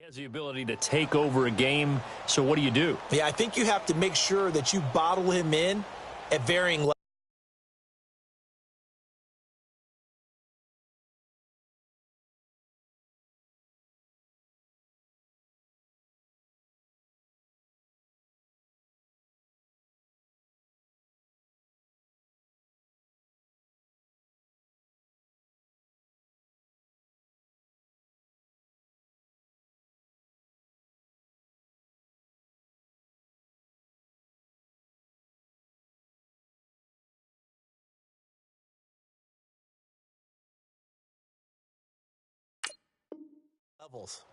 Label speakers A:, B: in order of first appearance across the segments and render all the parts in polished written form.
A: Has the ability to take over a game, so what do?
B: Yeah, I think you have to make sure that you bottle him in at varying levels.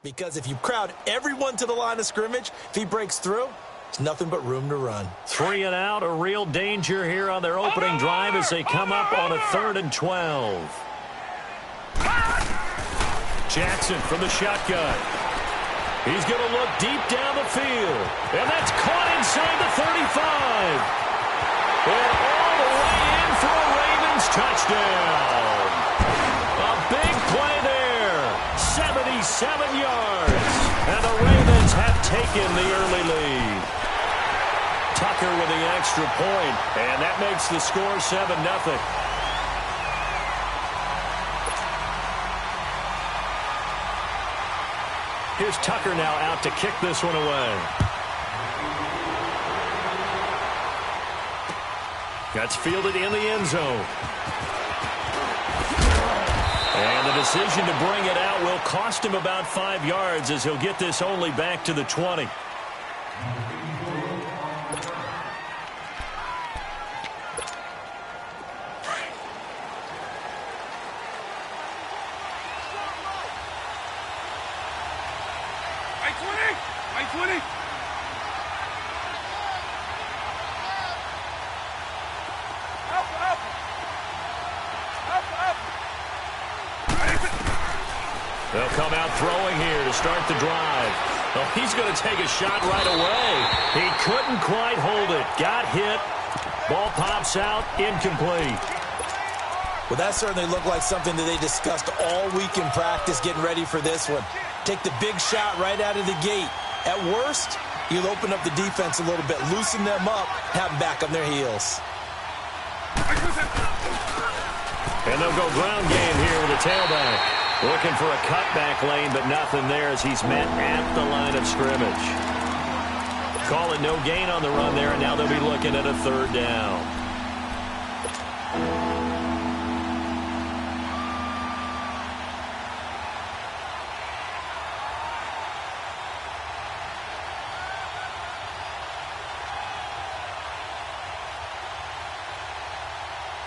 B: Because if you crowd everyone to the line of scrimmage, if he breaks through, there's nothing but room to run.
A: 3 and out, a real danger here on their opening drive as they come up on a 3rd and 12. Jackson from the shotgun. He's going to look deep down the field. And that's caught inside the 35. And all the way in for a Ravens touchdown. A big play there. 77 yards. And the Ravens have taken the early lead. Tucker with the extra point. And that makes the score 7-0. Here's Tucker now out to kick this one away. That's fielded in the end zone. And the decision to bring it out will cost him about 5 yards as he'll get this only back to the 20. They'll come out throwing here to start the drive. Oh, he's going to take a shot right away. He couldn't quite hold it. Got hit. Ball pops out. Incomplete.
B: Well, that certainly looked like something that they discussed all week in practice getting ready for this one. Take the big shot right out of the gate. At worst, you'll open up the defense a little bit, loosen them up, have them back on their heels.
A: And they'll go ground game here with a tailback. Looking for a cutback lane, but nothing there as he's met at the line of scrimmage. Call it no gain on the run there, and now they'll be looking at a 3rd down.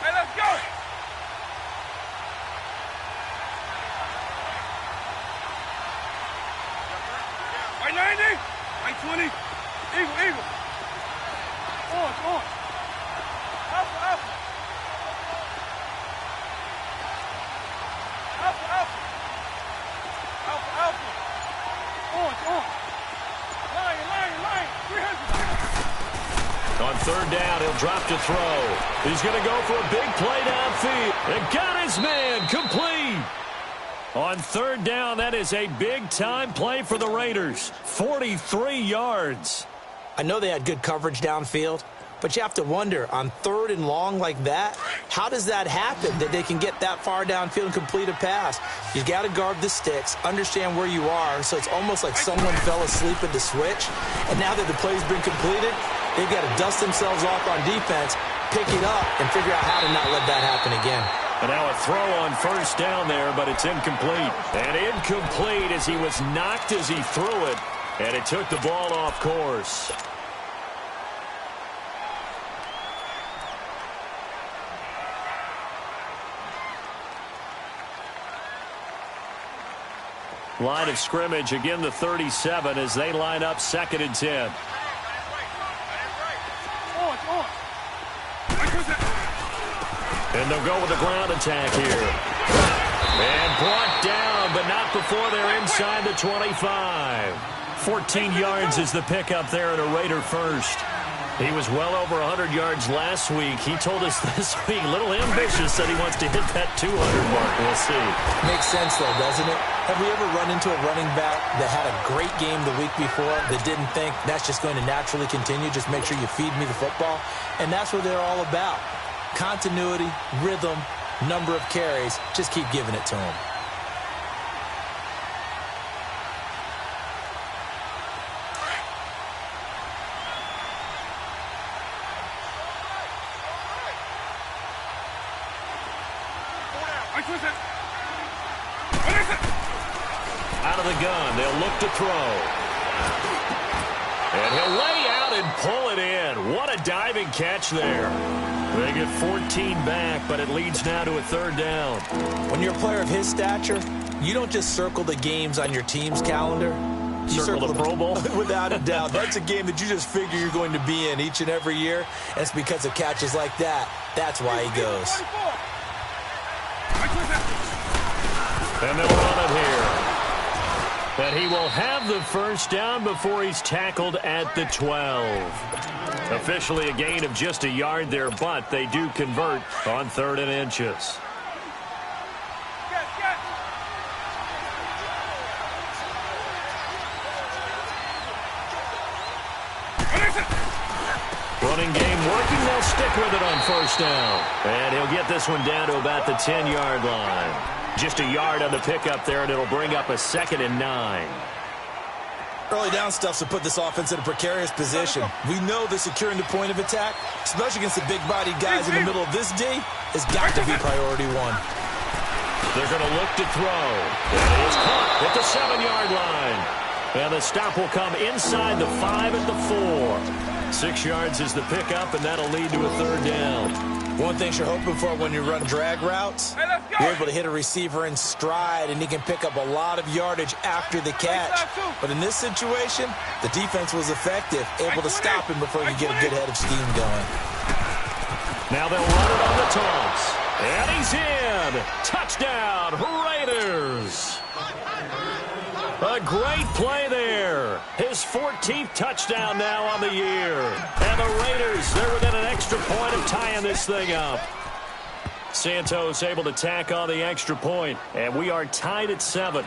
C: Hey, let's go! Right 90, right 20, eagle. On. Alpha. On. Lion, 300.
A: On 3rd down, he'll drop to throw. He's going to go for a big play downfield. And got his man complete. On 3rd down, that is a big-time play for the Raiders. 43 yards.
B: I know they had good coverage downfield, but you have to wonder, on 3rd and long like that, how does that happen that they can get that far downfield and complete a pass? You got to guard the sticks, understand where you are, so it's almost like someone fell asleep at the switch, and now that the play's been completed, they've got to dust themselves off on defense, pick it up, and figure out how to not let that happen again.
A: And now a throw on 1st down there, but it's incomplete. And incomplete as he was knocked as he threw it, and it took the ball off course. Line of scrimmage, again the 37 as they line up 2nd and 10. And they'll go with the ground attack here. And brought down, but not before they're inside the 25. 14 yards is the pickup there and a Raider first. He was well over 100 yards last week. He told us this week, a little ambitious, said he wants to hit that 200 mark. We'll see.
B: Makes sense, though, doesn't it? Have we ever run into a running back that had a great game the week before that didn't think that's just going to naturally continue? Just make sure you feed me the football. And that's what they're all about. Continuity, rhythm, number of carries. Just keep giving it to them.
A: Out of the gun, they'll look to throw. And he'll lay out and pull it in. What a diving catch there. They get 14 back, but it leads now to a 3rd down.
B: When you're a player of his stature, you don't just circle the games on your team's calendar. You
A: circle the Pro Bowl?
B: Without a doubt. That's a game that you just figure you're going to be in each and every year. And it's because of catches like that. That's why he goes.
A: And they'll run it here. But he will have the 1st down before he's tackled at the 12. Officially a gain of just a yard there, but they do convert on 3rd and inches. Running game working. They'll stick with it on 1st down. And he'll get this one down to about the 10-yard line. Just a yard on the pickup there, and it'll bring up a 2nd and 9.
B: Early down stuff to put this offense in a precarious position. We know that securing the point of attack, especially against the big-bodied guys in the middle of this D, has got to be priority 1.
A: They're going to look to throw. And it is caught at the 7-yard line. And the stop will come inside the 5 at the 4. 6 yards is the pickup, and that'll lead to a 3rd down.
B: One thing you're hoping for when you run drag routes, you're able to hit a receiver in stride, and he can pick up a lot of yardage after the catch. But in this situation, the defense was effective, able to stop him before he could get a good head of steam going.
A: Now they'll run it on the toss. And he's in. Touchdown, Raiders. A great play there. His 14th touchdown now on the year. And the Raiders, they're within an extra point of tying this thing up. Santos able to tack on the extra point, and we are tied at 7.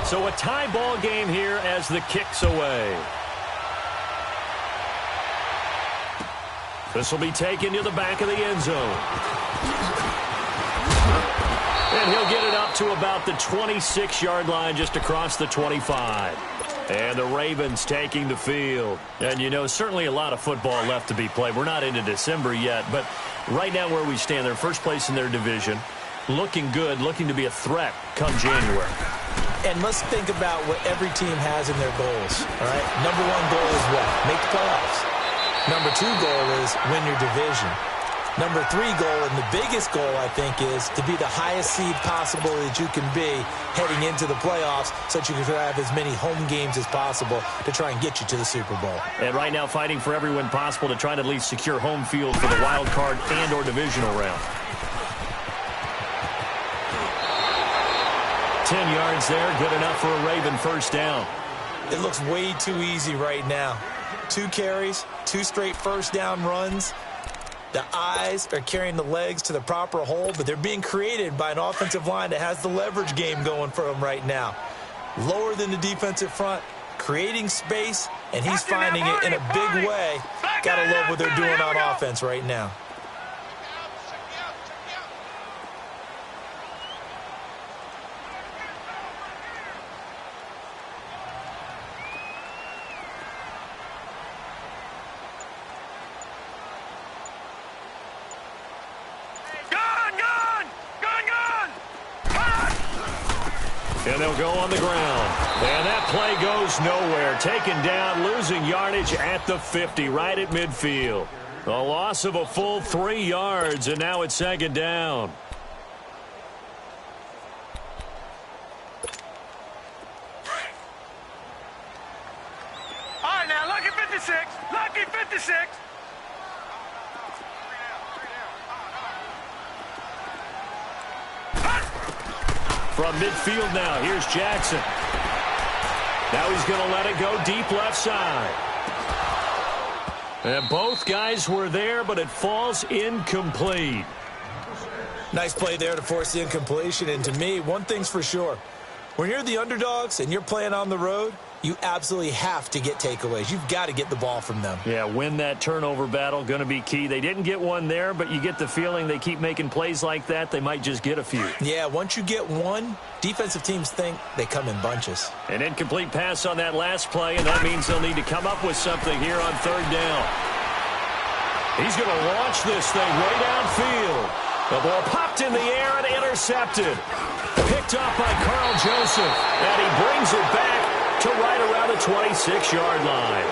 A: So a tie ball game here as the kick's away. This will be taken to the back of the end zone. And he'll get it up to about the 26-yard line, just across the 25. And the Ravens taking the field. And, you know, certainly a lot of football left to be played. We're not into December yet, but right now where we stand, they're first place in their division. Looking good, looking to be a threat come January.
B: And let's think about what every team has in their goals, all right? Number 1 goal is what? Make the playoffs. Number 2 goal is win your division. Number 3 goal, and the biggest goal, I think, is to be the highest seed possible that you can be heading into the playoffs so that you can have as many home games as possible to try and get you to the Super Bowl.
A: And right now fighting for every win possible to try to at least secure home field for the wild card and or divisional round. 10 yards there, good enough for a Raven 1st down.
B: It looks way too easy right now. 2 carries, 2 straight 1st down runs. The eyes are carrying the legs to the proper hole, but they're being created by an offensive line that has the leverage game going for them right now. Lower than the defensive front, creating space, and he's finding it in a big way. Gotta love what they're doing on offense right now.
A: And they'll go on the ground. And that play goes nowhere. Taken down, losing yardage at the 50, right at midfield. A loss of a full 3 yards, and now it's 2nd down.
C: All right, now, lucky 56. Lucky 56.
A: From midfield now, here's Jackson. Now he's going to let it go deep left side. And both guys were there, but it falls incomplete.
B: Nice play there to force the incompletion. And to me, one thing's for sure. When you're the underdogs and you're playing on the road, you absolutely have to get takeaways. You've got to get the ball from them.
A: Yeah, win that turnover battle, going to be key. They didn't get one there, but you get the feeling they keep making plays like that, they might just get a few.
B: Yeah, once you get one, defensive teams think they come in bunches.
A: An incomplete pass on that last play, and that means they'll need to come up with something here on third down. He's going to launch this thing way downfield. The ball popped in the air and intercepted. Picked up by Carl Joseph, and he brings it back to right around the 26-yard line.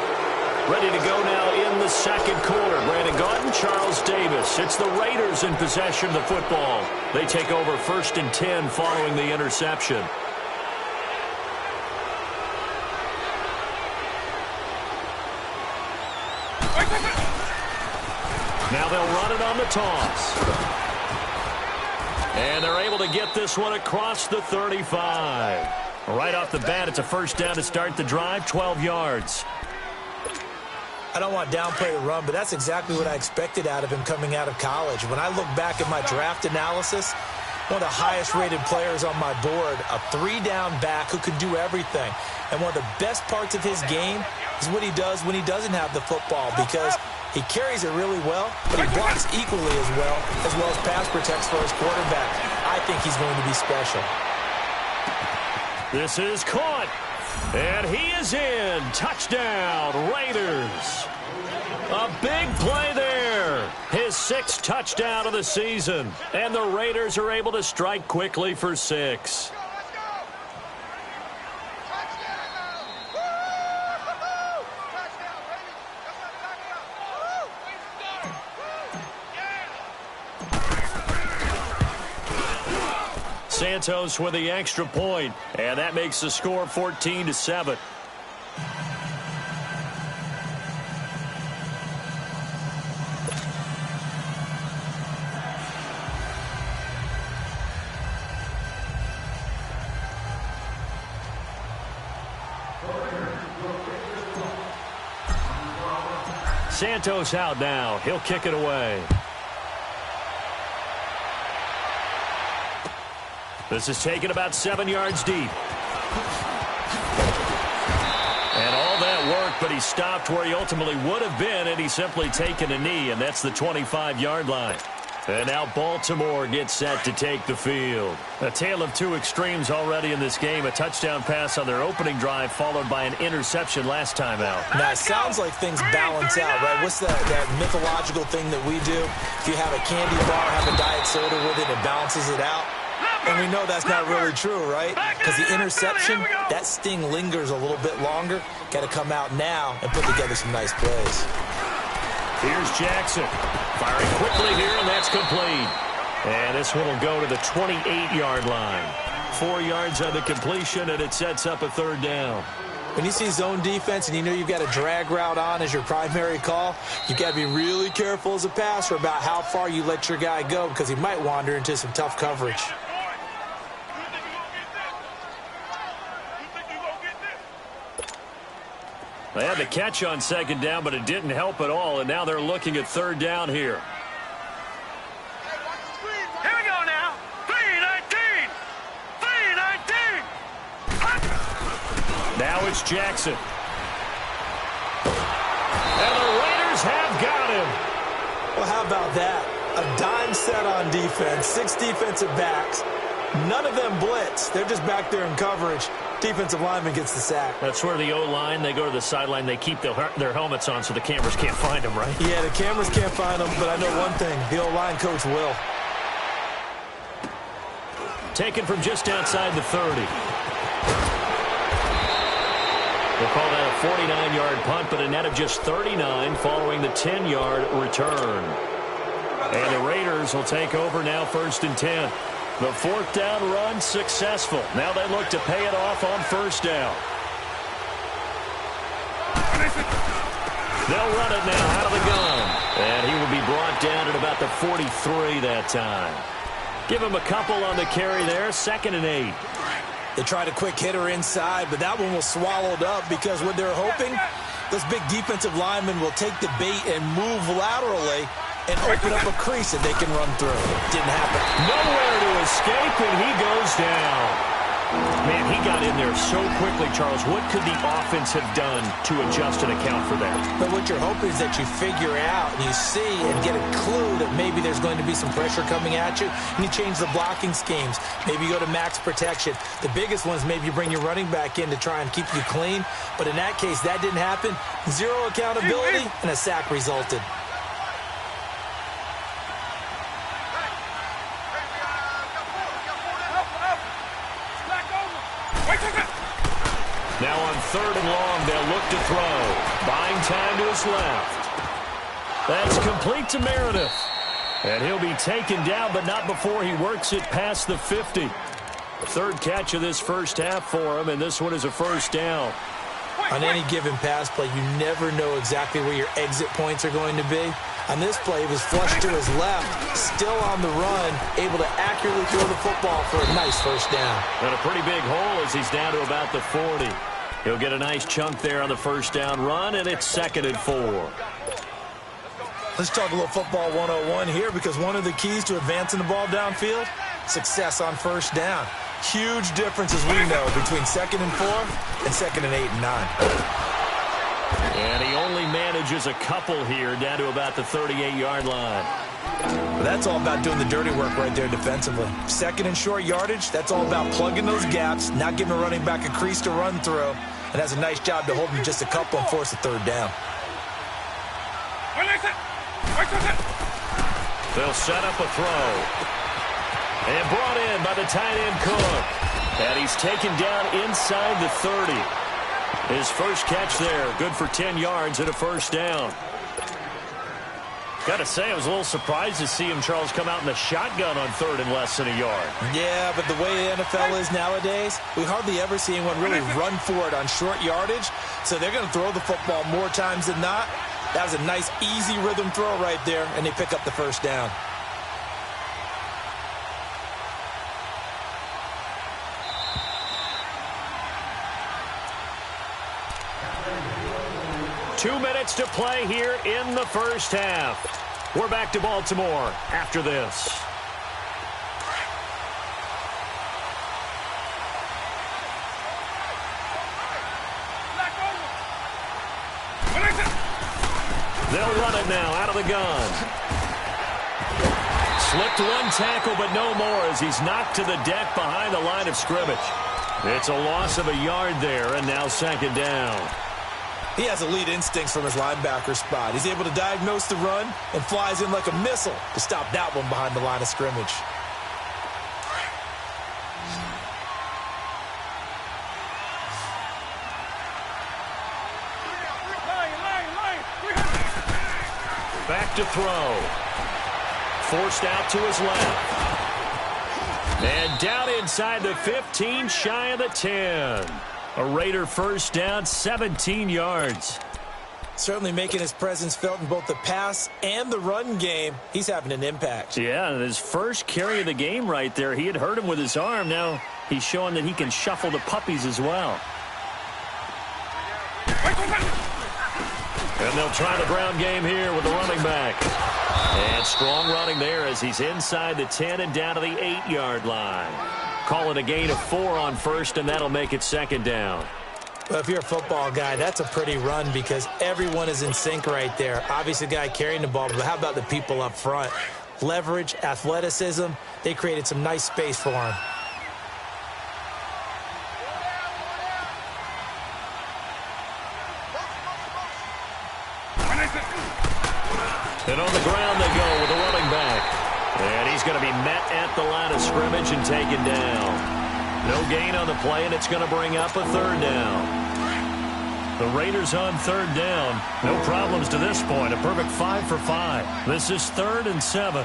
A: Ready to go now in the second quarter. Brandon Gaudin, Charles Davis. It's the Raiders in possession of the football. They take over 1st and 10 following the interception. Now they'll run it on the toss. And they're able to get this one across the 35. Right off the bat, it's a first down to start the drive, 12 yards.
B: I don't want to downplay the run, but that's exactly what I expected out of him coming out of college. When I look back at my draft analysis, one of the highest-rated players on my board, a 3-down back who can do everything. And one of the best parts of his game is what he does when he doesn't have the football, because he carries it really well, but he blocks equally as well as pass protects for his quarterback. I think he's going to be special.
A: This is caught, and he is in. Touchdown, Raiders. A big play there. His 6th touchdown of the season, and the Raiders are able to strike quickly for 6. Santos with the extra point, and that makes the score 14-7. Santos out now. He'll kick it away. This is taken about 7 yards deep. And all that work, but he stopped where he ultimately would have been, and he's simply taken a knee, and that's the 25-yard line. And now Baltimore gets set to take the field. A tale of two extremes already in this game. A touchdown pass on their opening drive, followed by an interception last time out.
B: Now, it sounds like things balance out, right? What's that mythological thing that we do? If you have a candy bar, have a diet soda with it, it balances it out. And we know that's not really true, right? Because the interception, that sting lingers a little bit longer. Got to come out now and put together some nice plays.
A: Here's Jackson. Firing quickly here, and that's complete. And this one will go to the 28-yard line. 4 yards on the completion, and it sets up a 3rd down.
B: When you see zone defense and you know you've got a drag route on as your primary call, you've got to be really careful as a passer about how far you let your guy go, because he might wander into some tough coverage.
A: They had the catch on 2nd down, but it didn't help at all, and now they're looking at 3rd down here.
C: Here we go now. 3-19. 3-19.
A: Now it's Jackson. And the Raiders have got him.
B: Well, how about that? A dime set on defense, 6 defensive backs. None of them blitz. They're just back there in coverage. Defensive lineman gets the sack.
A: That's where the O-line, they go to the sideline, they keep their helmets on so the cameras can't find them, right?
B: Yeah, the cameras can't find them, but I know one thing. The O-line coach will.
A: Taken from just outside the 30. We'll call that a 49-yard punt, but a net of just 39 following the 10-yard return. And the Raiders will take over now 1st and 10. The 4th down run successful. Now they look to pay it off on 1st down. They'll run it now out of the gun. And he will be brought down at about the 43 that time. Give him a couple on the carry there, 2nd and 8.
B: They tried a quick hitter inside, but that one was swallowed up because what they're hoping, those big defensive linemen will take the bait and move laterally and open up a crease that they can run through. Didn't happen.
A: Nowhere to escape, and he goes down. Man, he got in there so quickly, Charles. What could the offense have done to adjust and account for that?
B: But what you're hoping is that you figure out and you see and get a clue that maybe there's going to be some pressure coming at you, and you change the blocking schemes. Maybe you go to max protection. The biggest one is maybe you bring your running back in to try and keep you clean. But in that case, that didn't happen. Zero accountability, and a sack resulted.
A: Now on 3rd and long, they'll look to throw. Buying time to his left. That's complete to Meredith. And he'll be taken down, but not before he works it past the 50. 3rd catch of this first half for him, and this one is a first down.
B: On any given pass play, you never know exactly where your exit points are going to be. On this play, he was flushed to his left, still on the run, able to accurately throw the football for a nice first down.
A: And a pretty big hole as he's down to about the 40. He'll get a nice chunk there on the first down run, and it's 2nd and 4.
B: Let's talk a little football 101 here, because one of the keys to advancing the ball downfield, success on first down. Huge difference, as we know, between 2nd and 4 and 2nd and 8 and 9.
A: And he only manages a couple here down to about the 38-yard line.
B: But that's all about doing the dirty work right there defensively. 2nd and short yardage, that's all about plugging those gaps, not giving a running back a crease to run through, and has a nice job to hold him just a couple and force a 3rd down.
A: They'll set up a throw. And brought in by the tight end Cook. And he's taken down inside the 30. His first catch there, good for 10 yards and a first down. Got to say, I was a little surprised to see him, Charles, come out in the shotgun on 3rd and less than a yard.
B: Yeah, but the way the NFL is nowadays, we hardly ever see anyone really run for it on short yardage. So they're going to throw the football more times than not. That was a nice, easy rhythm throw right there, and they pick up the first down.
A: Two minutes to play here in the first half. We're back to Baltimore after this. They'll run it now out of the gun. Slipped one tackle, but no more as he's knocked to the deck behind the line of scrimmage. It's a loss of a yard there, and now 2nd down.
B: He has elite instincts from his linebacker spot. He's able to diagnose the run and flies in like a missile to stop that one behind the line of scrimmage.
A: Back to throw. Forced out to his left. And down inside the 15, shy of the 10. A Raider first down, 17 yards.
B: Certainly making his presence felt in both the pass and the run game. He's having an impact.
A: Yeah, his first carry of the game right there. He had hurt him with his arm. Now he's showing that he can shuffle the puppies as well. And they'll try the ground game here with the running back. And strong running there as he's inside the 10 and down to the 8-yard line. Call it a gain of 4 on first, and that'll make it 2nd down.
B: Well, if you're a football guy, that's a pretty run because everyone is in sync right there. Obviously, the guy carrying the ball, but how about the people up front? Leverage, athleticism, they created some nice space for him.
A: And on the ground they go with the running back. And he's going to be met at the line of scrimmage and taken down. No gain on the play, and it's going to bring up a 3rd down. The Raiders on 3rd down. No problems to this point. A perfect 5 for 5. This is 3rd and 7.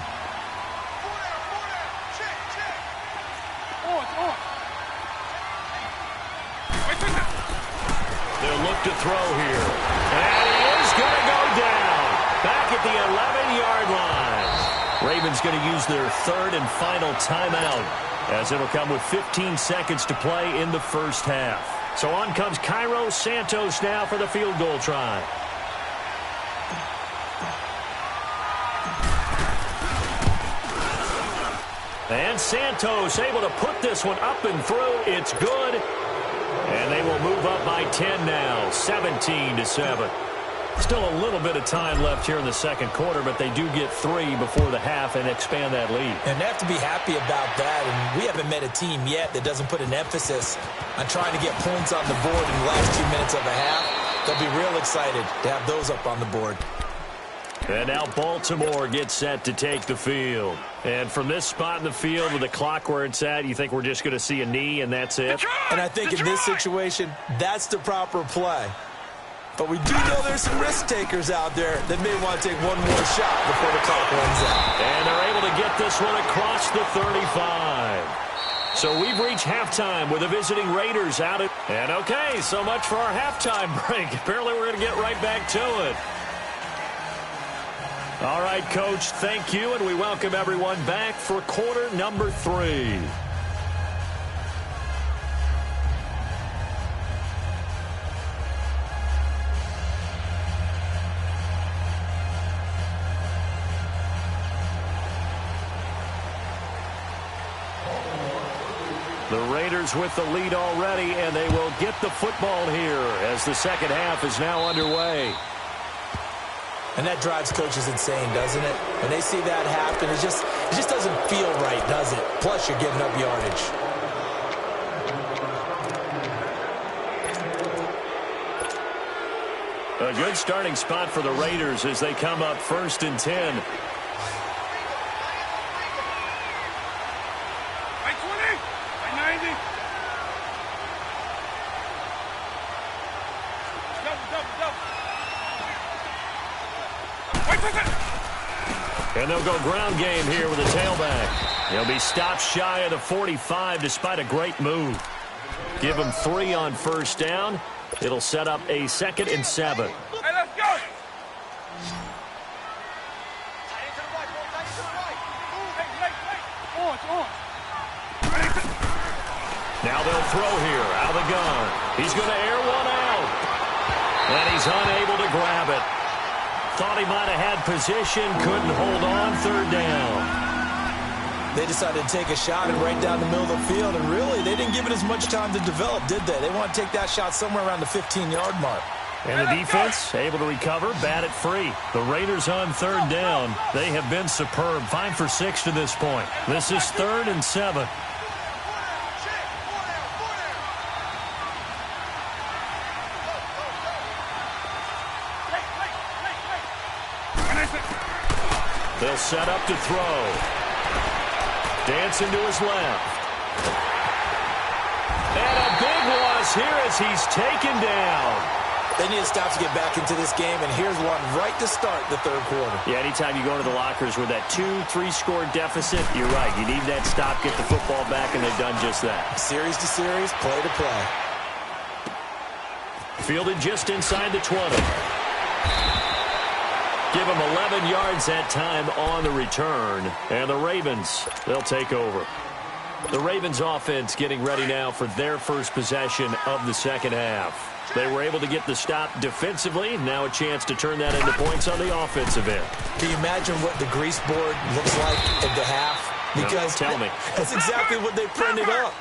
A: They'll look to throw here. And he is going to go down. Back at the 11-yard line. Ravens going to use their third and final timeout, as it'll come with 15 seconds to play in the first half. So on comes Cairo Santos now for the field goal try. And Santos able to put this one up and through. It's good. And they will move up by 10 now, 17-7. Still a little bit of time left here in the second quarter, but they do get 3 before the half and expand that lead.
B: And they have to be happy about that. And we haven't met a team yet that doesn't put an emphasis on trying to get points on the board in the last 2 minutes of a half. They'll be real excited to have those up on the board.
A: And now Baltimore gets set to take the field. And from this spot in the field with the clock where it's at, you think we're just going to see a knee and that's it?
B: And I think in this situation, that's the proper play. But we do know there's some risk takers out there that may want to take one more shot before the clock runs out.
A: And they're able to get this one across the 35. So we've reached halftime with the visiting Raiders out at... And okay, so much for our halftime break. Apparently we're going to get right back to it. All right, Coach, thank you, and we welcome everyone back for quarter number 3. The Raiders with the lead already, and they will get the football here as the second half is now underway.
B: And that drives coaches insane, doesn't it? When they see that happen, it just doesn't feel right, does it? Plus, you're giving up yardage.
A: A good starting spot for the Raiders as they come up 1st and 10. And they'll go ground game here with a tailback. He'll be stopped shy of the 45 despite a great move. Give him 3 on first down. It'll set up a 2nd and 7.
C: Hey, let's go!
A: Now they'll throw here out of the gun. He's going to air one out. And he's unable to grab it. Thought he might have had position, couldn't hold on, 3rd down.
B: They decided to take a shot and right down the middle of the field, and really, they didn't give it as much time to develop, did they? They want to take that shot somewhere around the 15-yard mark.
A: And the defense able to recover, bat it free. The Raiders on 3rd down. They have been superb, 5 for 6 to this point. This is 3rd and 7. They'll set up to throw. Dancing to his left. And a big loss here as he's taken down.
B: They need to stop to get back into this game, and here's one right to start the 3rd quarter.
A: Yeah, anytime you go to the lockers with that 2-3 score deficit, you're right. You need that stop, get the football back, and they've done just that.
B: Series to series, play to play.
A: Fielded just inside the 20. Give him 11 yards that time on the return. And the Ravens, they'll take over. The Ravens offense getting ready now for their first possession of the second half. They were able to get the stop defensively. Now a chance to turn that into points on the offensive end.
B: Can you imagine what the grease board looks like at the half? Because
A: no, tell me.
B: That's exactly what they printed up.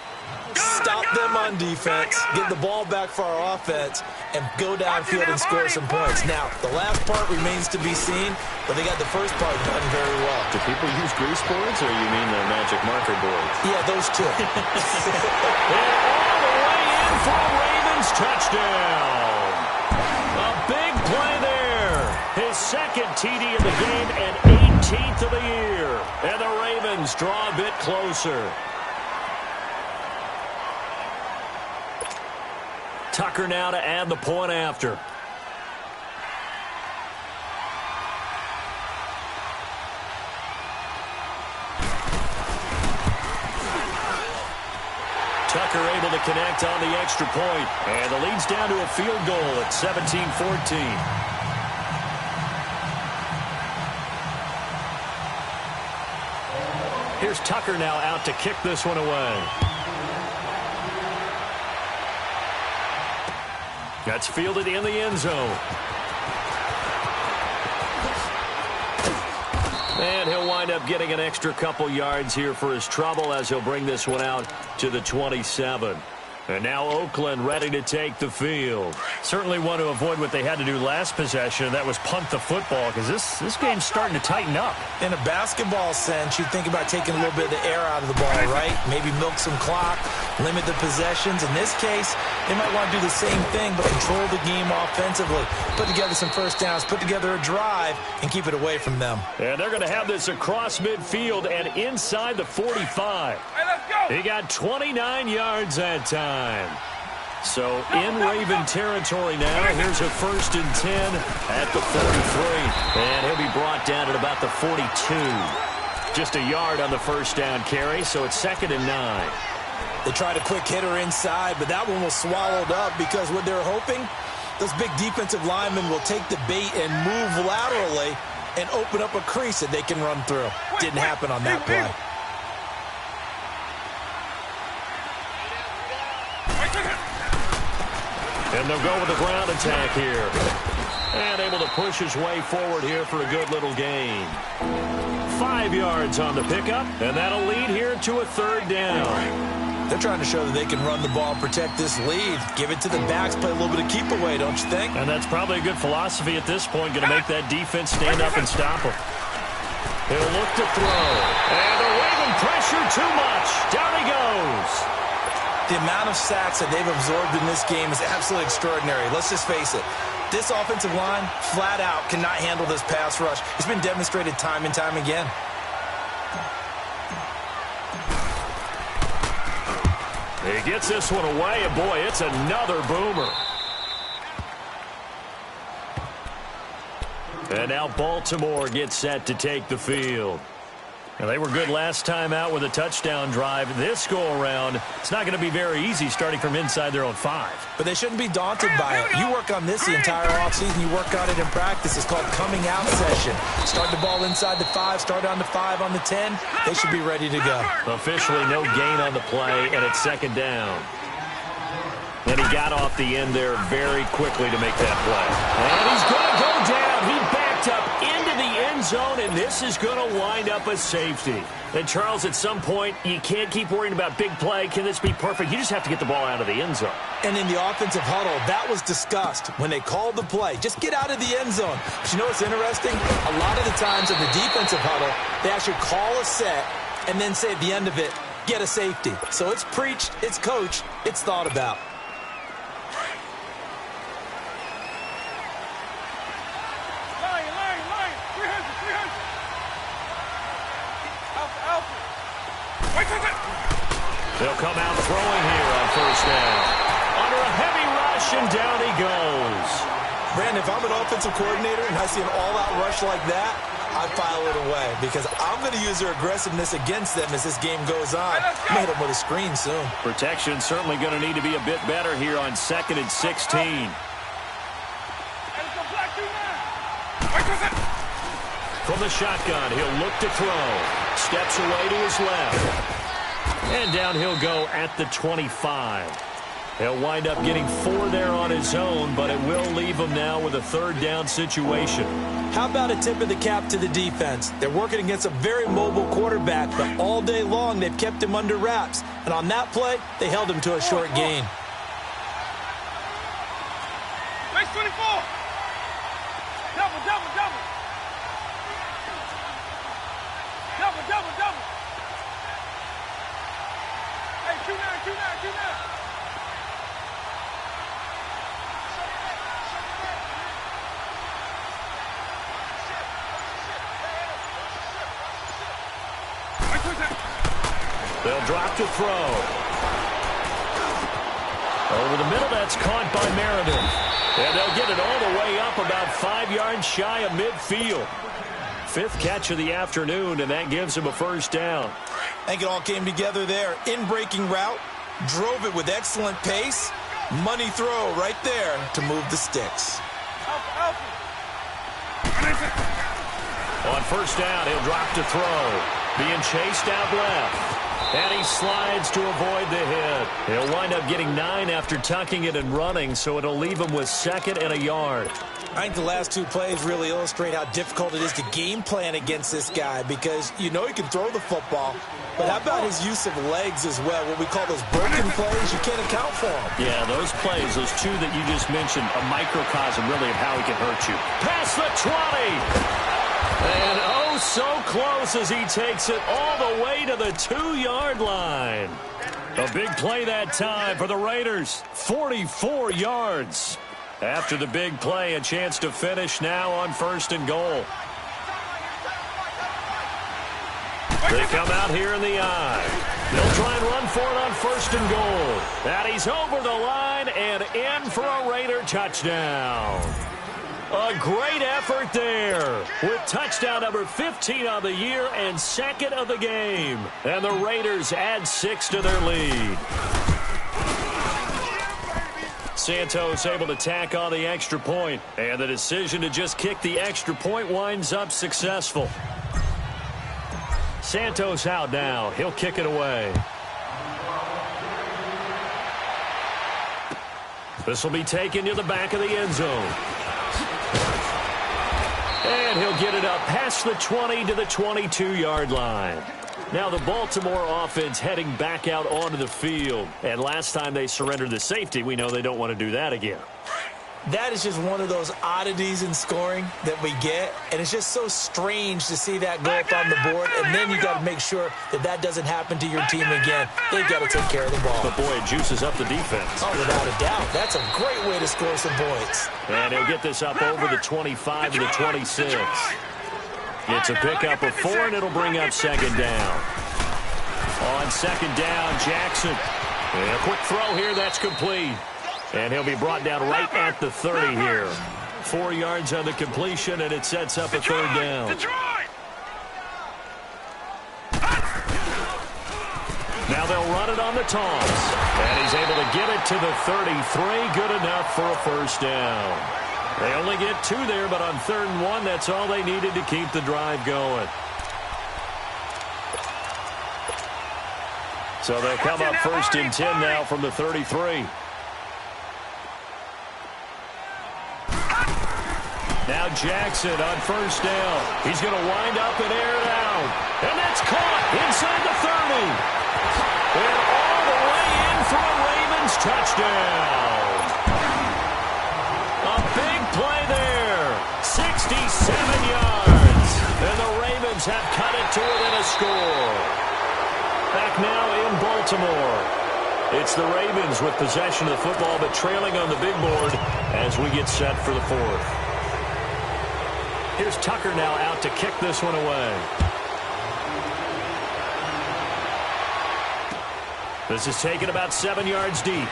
B: Stop them on defense, get the ball back for our offense, and go downfield and score some points. Now, the last part remains to be seen, but they got the first part done very well.
A: Do people use grease boards, or you mean the magic marker boards?
B: Yeah, those two.
A: And all the way in for a Ravens touchdown. A big play there. His 2nd TD of the game and 18th of the year. And the Ravens draw a bit closer. Tucker now to add the point after. Tucker able to connect on the extra point. And the lead's down to a field goal at 17-14. here's Tucker now out to kick this one away. That's fielded in the end zone. And he'll wind up getting an extra couple yards here for his trouble as he'll bring this one out to the 27. And now Oakland ready to take the field. Certainly want to avoid what they had to do last possession. That was punt the football, because this game's starting to tighten up.
B: In a basketball sense, you think about taking a little bit of the air out of the ball, right? Maybe milk some clock, limit the possessions. In this case, they might want to do the same thing, but control the game offensively. Put together some first downs, put together a drive, and keep it away from them.
A: And they're going to have this across midfield and inside the 45.
C: Hey, let's go.
A: He got 29 yards that time. So in Raven territory now. Here's a 1st and 10 at the 43. And he'll be brought down at about the 42. Just a yard on the first down carry, so it's 2nd and 9.
B: They tried a quick hitter inside, but that one was swallowed up because what they're hoping, those big defensive linemen will take the bait and move laterally and open up a crease that they can run through. Didn't happen on that play.
A: And they'll go with the ground attack here. And able to push his way forward here for a good little gain. 5 yards on the pickup, and that'll lead here to a 3rd down.
B: They're trying to show that they can run the ball and protect this lead. Give it to the backs, play a little bit of keep away, don't you think?
A: And that's probably a good philosophy at this point, going to make that defense stand up and stop him. He'll look to throw. And they're waving pressure too much. Down he goes.
B: The amount of sacks that they've absorbed in this game is absolutely extraordinary. Let's just face it. This offensive line, flat out, cannot handle this pass rush. It's been demonstrated time and time again.
A: He gets this one away, and boy, it's another boomer. And now Baltimore gets set to take the field. Now, they were good last time out with a touchdown drive. This go-around, it's not going to be very easy starting from inside their own 5.
B: But they shouldn't be daunted by it. You work on this the entire offseason. You work on it in practice. It's called coming out session. Start the ball inside the 5, start on the 5, on the 10. They should be ready to go.
A: Officially no gain on the play, and it's 2nd down. And he got off the end there very quickly to make that play. And he's going to go down. He backed up into the end zone, and this is going to wind up a safety. And, Charles, at some point, you can't keep worrying about big play. Can this be perfect? You just have to get the ball out of the end zone.
B: And in the offensive huddle, that was discussed when they called the play. Just get out of the end zone. But you know what's interesting? A lot of the times in the defensive huddle, they actually call a set and then say at the end of it, get a safety. So it's preached, it's coached, it's thought about.
A: They'll come out throwing here on 1st down. Under a heavy rush, and down he goes.
B: Brandon, if I'm an offensive coordinator and I see an all-out rush like that, I file it away because I'm going to use their aggressiveness against them as this game goes on. I'm going to hit them with a screen soon.
A: Protection certainly going to need to be a bit better here on 2nd and 16. From the shotgun, he'll look to throw. Steps away to his left. And down he'll go at the 25. He'll wind up getting 4 there on his own, but it will leave him now with a 3rd down situation.
B: How about a tip of the cap to the defense? They're working against a very mobile quarterback, but all day long they've kept him under wraps. And on that play, they held him to a short gain.
C: Race 24. Double, double, double. Double, double, double. Hey, 2-9, 2-9, 2-9.
A: They'll drop to throw. Over the middle, that's caught by Meredith. And they'll get it all the way up about 5 yards shy of midfield. 5th catch of the afternoon, and that gives him a 1st down.
B: I think it all came together there. In-breaking route, drove it with excellent pace. Money throw right there to move the sticks.
A: On 1st down, he'll drop to throw. Being chased out left. And he slides to avoid the hit. He'll wind up getting 9 after tucking it and running, so it'll leave him with 2nd and a yard.
B: I think the last 2 plays really illustrate how difficult it is to game plan against this guy because you know he can throw the football, but how about his use of legs as well? What we call those broken plays, you can't account for them.
A: Yeah, those plays, those 2 that you just mentioned, a microcosm really of how he can hurt you. Past the 20! And oh, so close as he takes it all the way to the 2-yard line. A big play that time for the Raiders. 44 yards. After the big play, a chance to finish now on 1st and goal. They come out here in the eye. They'll try and run for it on 1st and goal. And he's over the line and in for a Raider touchdown. A great effort there with touchdown number 15 on the year and 2nd of the game. And the Raiders add 6 to their lead. Santos able to tack on the extra point, and the decision to just kick the extra point winds up successful. Santos out now. He'll kick it away. This will be taken to the back of the end zone. And he'll get it up past the 20 to the 22-yard line. Now the Baltimore offense heading back out onto the field. And last time they surrendered the safety, we know they don't want to do that again.
B: That is just one of those oddities in scoring that we get. And it's just so strange to see that go up on the board. And then you got to make sure that that doesn't happen to your team again. They've got to take care of the ball.
A: But boy, it juices up the defense.
B: Oh, without a doubt. That's a great way to score some points.
A: And he'll get this up over the 25 to the 26. It's a pickup of 4, and it'll bring up 2nd down. On 2nd down, Jackson. And a quick throw here, that's complete. And he'll be brought down right at the 30 here. 4 yards on the completion, and it sets up a 3rd down. Now they'll run it on the toss. And he's able to get it to the 33. Good enough for a 1st down. They only get 2 there, but on 3rd and 1, that's all they needed to keep the drive going. So they'll come up 1st and 10 now from the 33. Now Jackson on 1st down. He's going to wind up and air it out. And that's caught inside the 30. And all the way in for a Ravens touchdown. A big play there. 67 yards. And the Ravens have cut it to within a score. Back now in Baltimore. It's the Ravens with possession of the football, but trailing on the big board as we get set for the 4th. Here's Tucker now out to kick this one away. This is taken about 7 yards deep.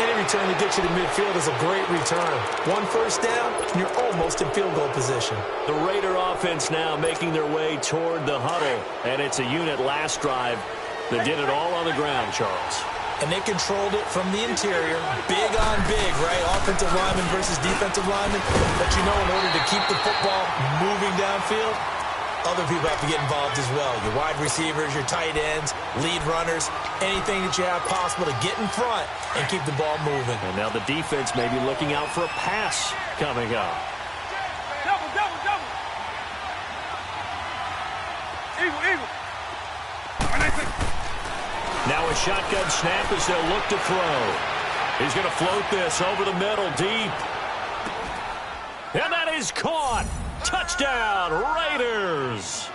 B: Any return to get you to midfield is a great return. 1 1st down, and you're almost in field goal position.
A: The Raider offense now making their way toward the huddle, and it's a unit last drive that did it all on the ground, Charles.
B: And they controlled it from the interior, big on big, right? Offensive lineman versus defensive lineman. But you know, in order to keep the football moving downfield, other people have to get involved as well. Your wide receivers, your tight ends, lead runners, anything that you have possible to get in front and keep the ball moving.
A: And now the defense may be looking out for a pass coming up.
C: Double, double, double. Eagle, eagle.
A: Now a shotgun snap as they'll look to throw. He's going to float this over the middle deep. And that is caught. Touchdown, Raiders.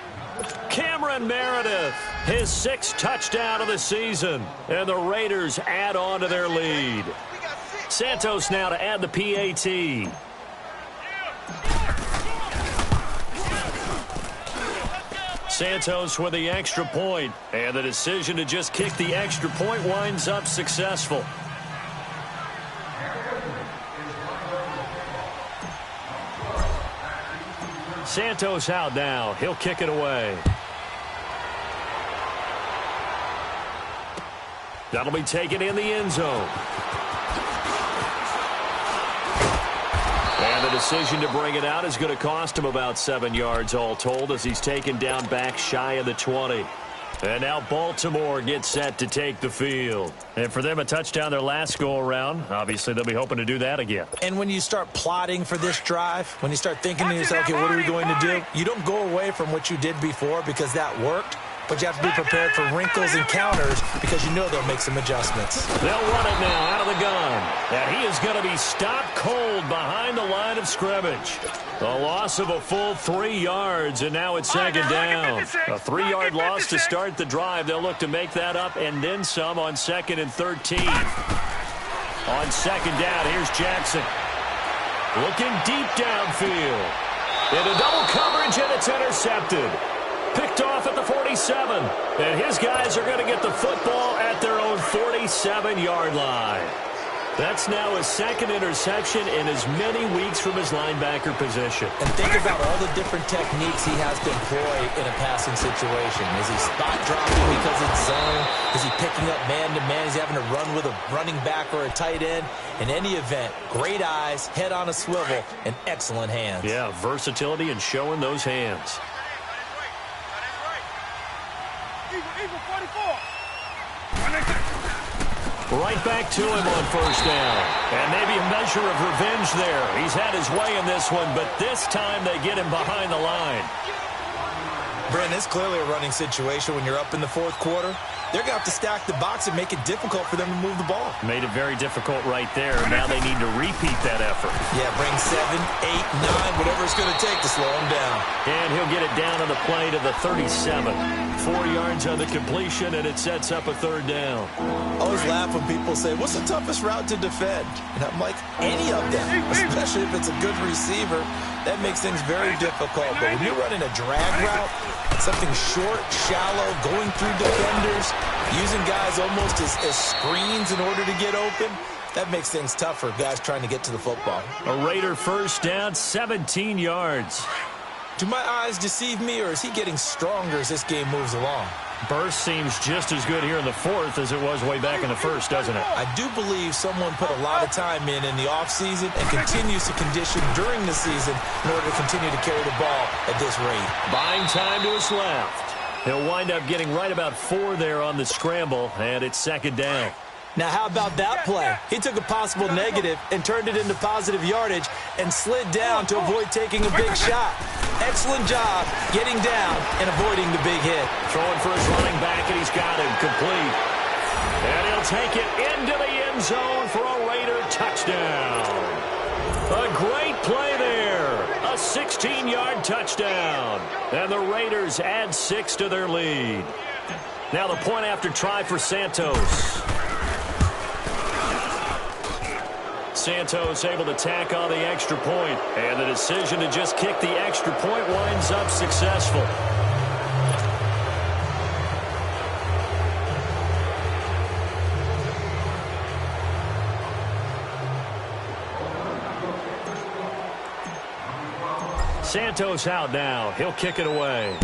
A: Cameron Meredith, his 6th touchdown of the season. And the Raiders add on to their lead. Santos now to add the PAT. Santos with the extra point, and the decision to just kick the extra point winds up successful. Santos out now. He'll kick it away. That'll be taken in the end zone. And the decision to bring it out is going to cost him about 7 yards all told as he's taken down back shy of the 20. And now Baltimore gets set to take the field. And for them, a touchdown their last go-around. Obviously, they'll be hoping to do that again.
B: And when you start plotting for this drive, when you start thinking to yourself, okay, what are we going to do? You don't go away from what you did before because that worked. But you have to be prepared for wrinkles and counters because you know they'll make some adjustments.
A: They'll run it now out of the gun. And he is going to be stopped cold behind the line of scrimmage. A loss of a full 3 yards, and now it's second down. A 3-yard loss to start the drive. They'll look to make that up and then some on 2nd and 13. On second down, here's Jackson. Looking deep downfield. Into double coverage, and it's intercepted. Picked off at the 47. And his guys are going to get the football at their own 47-yard line. That's now his second interception in as many weeks from his linebacker position.
B: And think about all the different techniques he has to employ in a passing situation. Is he spot dropping because it's zone? Is he picking up man-to-man? Is he having to run with a running back or a tight end? In any event, great eyes, head on a swivel, and excellent hands.
A: Yeah, versatility and showing those hands.
C: Eagle 44.
A: Right back to him on first down. And maybe a measure of revenge there. He's had his way in this one, but this time they get him behind the line.
B: Brent, it's clearly a running situation when you're up in the fourth quarter. They're going to have to stack the box and make it difficult for them to move the ball.
A: Made it very difficult right there. Now they need to repeat that effort.
B: Yeah, bring 7, 8, 9, whatever it's going to take to slow him down.
A: And he'll get it down on the play to the 37. 4 yards on the completion, and it sets up a third down.
B: I always laugh when people say, what's the toughest route to defend? And I'm like, any of them, especially if it's a good receiver. That makes things very difficult. But when you're running a drag route, something short, shallow, going through defenders, using guys almost as screens in order to get open, that makes things tough for guys trying to get to the football.
A: A Raider first down, 17 yards.
B: Do my eyes deceive me, or is he getting stronger as this game moves along?
A: Burst seems just as good here in the fourth as it was way back in the first, doesn't it?
B: I do believe someone put a lot of time in the offseason and continues to condition during the season in order to continue to carry the ball at this rate.
A: Buying time to his left. He'll wind up getting right about 4 there on the scramble, and it's second down.
B: Now, how about that play? He took a possible negative and turned it into positive yardage and slid down to avoid taking a big shot. Excellent job getting down and avoiding the big hit.
A: Throwing for his running back, and he's got him complete. And he'll take it into the end zone for a Raider touchdown. A great play there. A 16-yard touchdown. And the Raiders add 6 to their lead. Now the point after try for Santos. Santos able to tack on the extra point, and the decision to just kick the extra point winds up successful. Santos out now. He'll kick it away.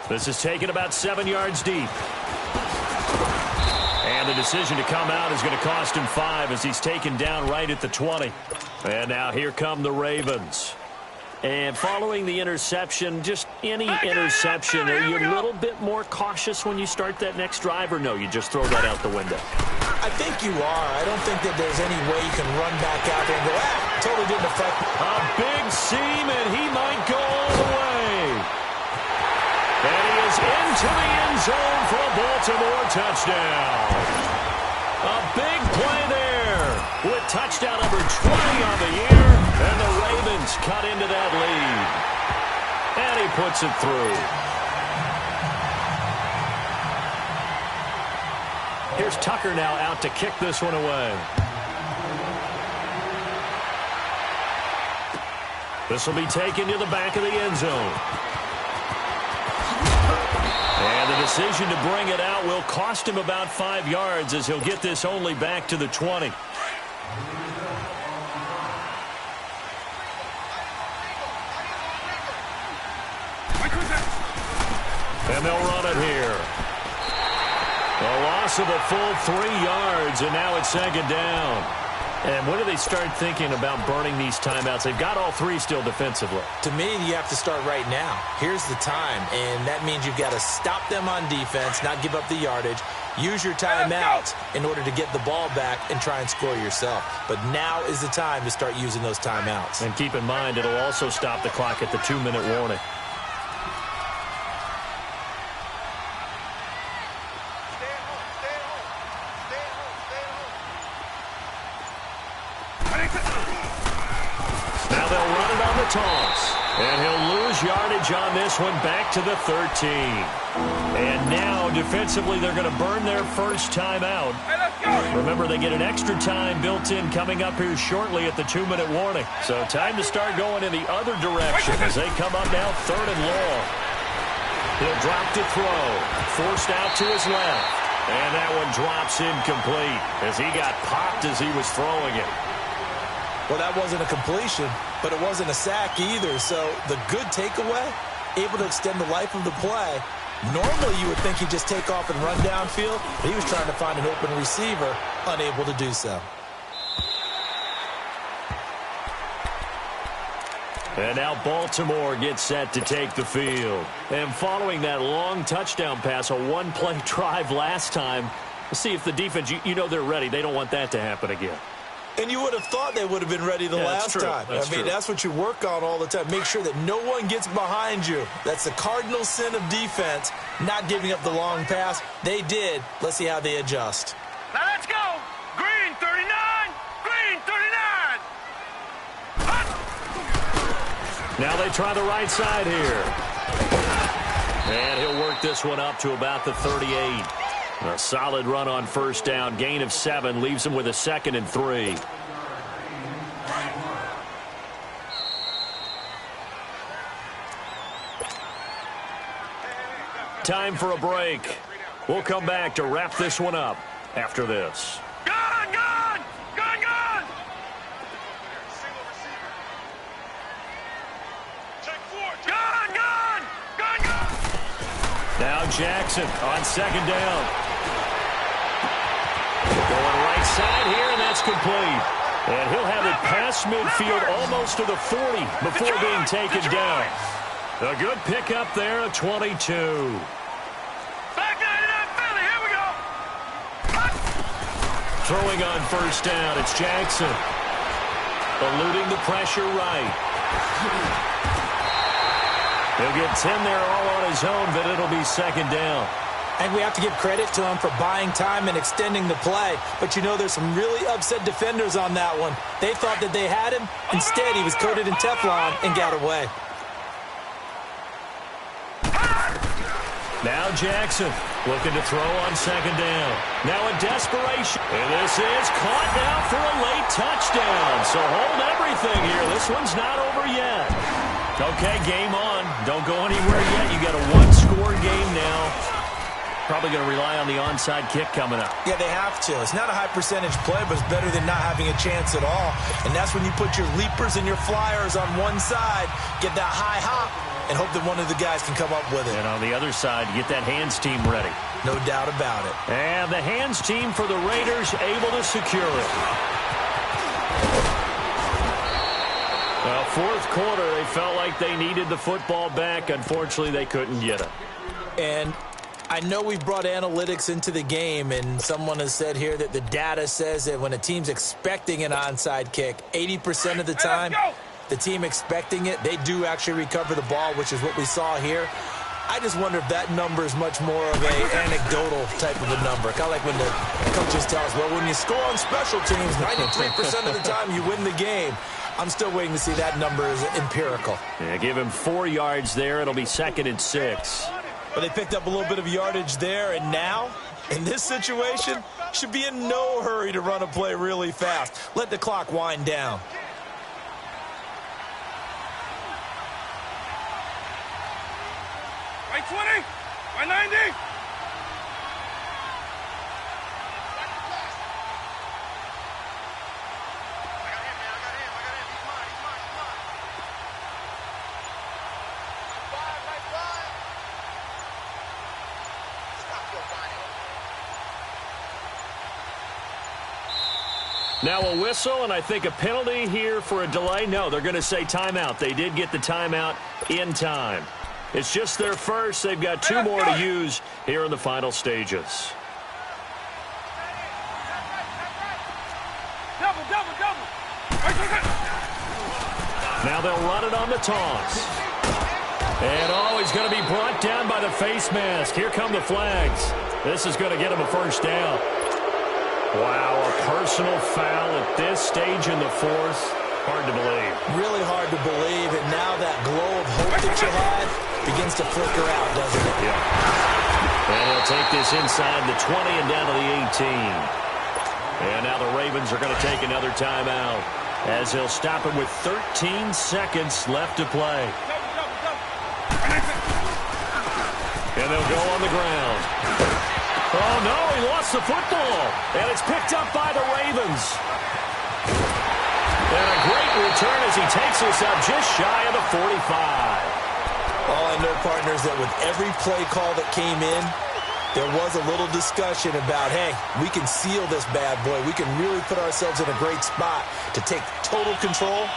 A: This is taken about 7 yards deep. And the decision to come out is going to cost him 5 as he's taken down right at the 20. And now here come the Ravens. And following the interception, just any interception, are you a little bit more cautious when you start that next drive, or no, you just throw that out the window?
B: I think you are. I don't think that there's any way you can run back out there and go, totally didn't affect me.
A: A big seam, and he might go all the way. And he is into the end zone for a Baltimore touchdown. A big play there with touchdown number 20 on the year, and the Ravens cut into that lead. And he puts it through. Here's Tucker now out to kick this one away. This will be taken to the back of the end zone. And the decision to bring it out will cost him about 5 yards as he'll get this only back to the 20. And they'll run it here. A A loss of a full 3 yards, and now it's second down. And when do they start thinking about burning these timeouts? They've got all 3 still defensively.
B: To me, you have to start right now. Here's the time, and that means you've got to stop them on defense, not give up the yardage. Use your timeouts in order to get the ball back and try and score yourself. But now is the time to start using those timeouts.
A: And keep in mind, it'll also stop the clock at the 2-minute warning. Now they'll run it on the toss. And he'll lose yardage on this one, back to the 13. And now, defensively, they're going to burn their first timeout.
C: Hey, let's go.
A: Remember, they get an extra time built in coming up here shortly at the 2-minute warning. So time to start going in the other direction as they come up now 3rd and long. He'll drop to throw. Forced out to his left. And that one drops incomplete as he got popped as he was throwing it.
B: Well, that wasn't a completion, but it wasn't a sack either. So the good takeaway, able to extend the life of the play. Normally, you would think he'd just take off and run downfield, but he was trying to find an open receiver, unable to do so.
A: And now Baltimore gets set to take the field. And following that long touchdown pass, a one-play drive last time, we'll see if the defense, you know they're ready. They don't want that to happen again.
B: And you would have thought they would have been ready the last time. That's what you work on all the time. Make sure that no one gets behind you. That's the cardinal sin of defense, not giving up the long pass. They did. Let's see how they adjust.
C: Now let's go. Green 39. Green 39. Hut.
A: Now they try the right side here. And he'll work this one up to about the 38. A solid run on first down. Gain of 7 leaves him with a 2nd and 3. Time for a break. We'll come back to wrap this one up after this.
C: Gun, gun. Gun, gun. Gun, gun. Gun, gun.
A: Now Jackson on 2nd down. Going right side here, and that's complete. And he'll have it past midfield almost to the 40 before being taken down. A good pickup there, a 22.
C: Back 99 Philly, here we go. Hut.
A: Throwing on first down, it's Jackson. Eluding the pressure right. He'll get 10 there all on his own, but it'll be 2nd down.
B: And we have to give credit to him for buying time and extending the play. But you know there's some really upset defenders on that one. They thought that they had him. Instead, he was coated in Teflon and got away.
A: Now Jackson looking to throw on 2nd down. Now a desperation. And this is caught now for a late touchdown. So hold everything here. This one's not over yet. Okay, game on. Don't go anywhere yet. You got a one-score game now. Probably going to rely on the onside kick coming up.
B: Yeah, they have to. It's not a high-percentage play, but it's better than not having a chance at all. And that's when you put your leapers and your flyers on one side, get that high hop, and hope that one of the guys can come up with it.
A: And on the other side, get that hands team ready.
B: No doubt about it.
A: And the hands team for the Raiders able to secure it. Well, 4th quarter, they felt like they needed the football back. Unfortunately, they couldn't get it.
B: And I know we brought analytics into the game, and someone has said here that the data says that when a team's expecting an onside kick, 80% of the time, the team expecting it, they do actually recover the ball, which is what we saw here. I just wonder if that number is much more of a anecdotal type of a number. Kind of like when the coaches tell us, well, when you score on special teams, 93% of the time you win the game. I'm still waiting to see that number is empirical.
A: Yeah, give him 4 yards there. It'll be 2nd and 6.
B: But they picked up a little bit of yardage there, and now, in this situation, should be in no hurry to run a play really fast. Let the clock wind down.
C: Right 20. Right 90.
A: Now a whistle, and I think a penalty here for a delay. No, they're going to say timeout. They did get the timeout in time. It's just their first. They've got 2 more to use here in the final stages. Now they'll run it on the toss. And, he's going to be brought down by the face mask. Here come the flags. This is going to get him a first down. Wow, a personal foul at this stage in the fourth. Hard to believe.
B: Really hard to believe, and now that glow of hope that you had begins to flicker out, doesn't it?
A: Yeah. And he'll take this inside the 20 and down to the 18. And now the Ravens are going to take another timeout as he'll stop him with 13 seconds left to play. And they'll go on the ground. Oh, no, he lost the football. And it's picked up by the Ravens. And a great return as he takes us up just shy of the 45.
B: All I know, partners, that with every play call that came in, there was a little discussion about, hey, we can seal this bad boy. We can really put ourselves in a great spot to take total control,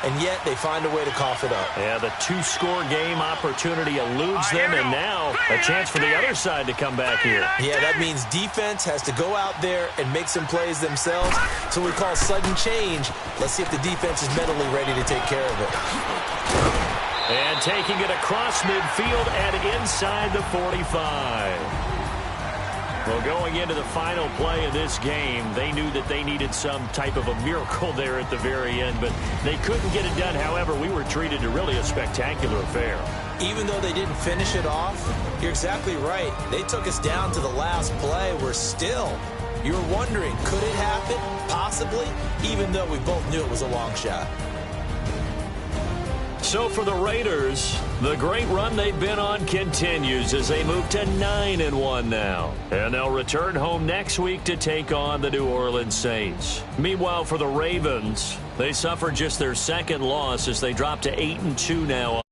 B: and yet they find a way to cough it up.
A: Yeah, the 2-score game opportunity eludes them, and now a chance for the other side to come back here.
B: Yeah, that means defense has to go out there and make some plays themselves. So we call sudden change. Let's see if the defense is mentally ready to take care of it.
A: And taking it across midfield and inside the 45. Well, going into the final play of this game, they knew that they needed some type of a miracle there at the very end, but they couldn't get it done. However, we were treated to really a spectacular affair.
B: Even though they didn't finish it off, you're exactly right. They took us down to the last play. You're wondering, could it happen? Possibly, even though we both knew it was a long shot.
A: So for the Raiders, the great run they've been on continues as they move to 9-1 now. And they'll return home next week to take on the New Orleans Saints. Meanwhile, for the Ravens, they suffered just their second loss as they drop to 8-2 now.